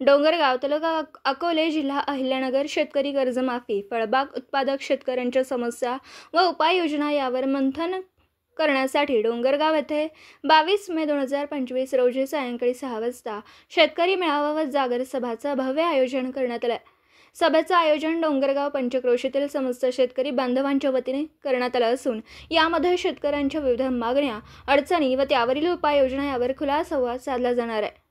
डोंगरगाव तालुका अकोले जिल्हा अहिल्यानगर शेतकरी कर्जमाफी फळबाग उत्पादक शेतकऱ्यांच्या समस्या व उपाययोजना यावर मंथन करण्यासाठी डोंगरगाव येथे 22 मे 2025 रोजी सायंकाळी 6 वाजता शेतकरी मेळावा व जागर सभाचं भव्य आयोजन करण्यात आलं। सभेचं आयोजन डोंगरगाव पंचक्रोशीतील समस्त शेतकरी बांधवांच्या वतीने करण्यात आलं असून यामध्ये शेतकऱ्यांच्या विविध मागण्या, अडचणी व त्यावरील उपाययोजना यावर खुला संवाद साधला जाणार आहे।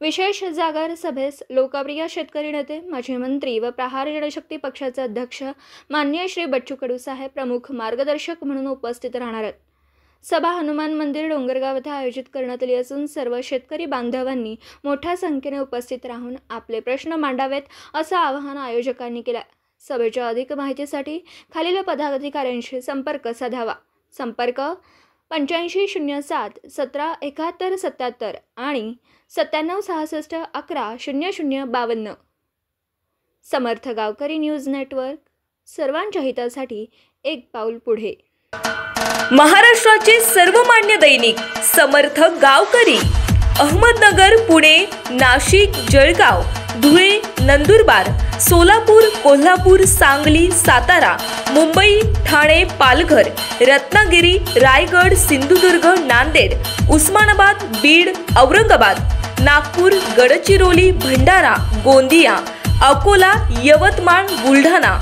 विशेष जागर सभेस लोकप्रिय शेतकरी नेते, माजी मंत्री व प्रहार जनशक्ती पक्षाचे अध्यक्ष माननीय श्री बच्चू कडू साहेब प्रमुख मार्गदर्शक म्हणून उपस्थित राहणार आहेत। सभा हनुमान मंदिर डोंगरगाव येथे आयोजित करण्यात आली असून सर्व शेतकरी बांधवांनी मोठ्या संख्येने उपस्थित राहून आपले प्रश्न मांडावेत असं आवाहन आयोजकांनी केलं। सभेच्या अधिक माहितीसाठी खालील पदाधिकाऱ्यांशी संपर्क साधावा। संपर्क 8507 17 71 77 आणि 9766 11 0052। समर्थ गावकरी न्यूज नेटवर्क, सर्वांच्या हितासाठी एक पाऊल पुढे। महाराष्ट्राचे सर्वमान्य दैनिक समर्थ गावकरी अहमदनगर, पुणे, नाशिक, जळगाव, धुळे, नंदुरबार, सोलापूर, कोल्हापूर, सांगली, सातारा, मुंबई, ठाणे, पालघर, रत्नागिरी, रायगड, सिंधुदुर्ग, नांदेड, उस्मानाबाद, बीड, औरंगाबाद, नागपूर, गडचिरोली, भंडारा, गोंदिया, अकोला, यवतमाळ, बुलढाणा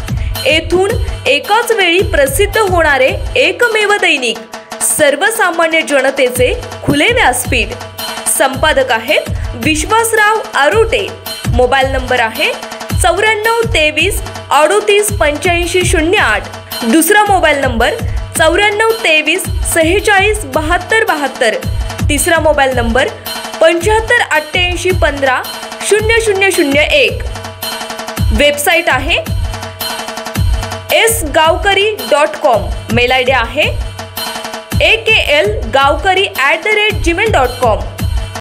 येथून एकाच वेळी प्रसिद्ध होणारे एकमेव दैनिक, सर्वसामान्य जनतेचे खुले व्यासपीठ। संपादक आहेत विश्वासराव आरोटे। मोबाईल नंबर आहे 9423 38 85 08। दुसरा मोबाईल नंबर 9423 46 72 72। तिसरा मोबाईल नंबर 75 88 15 0001। वेबसाईट आहे sgavkari.com। मेल आयडी आहे akl gavkari@gmail.com।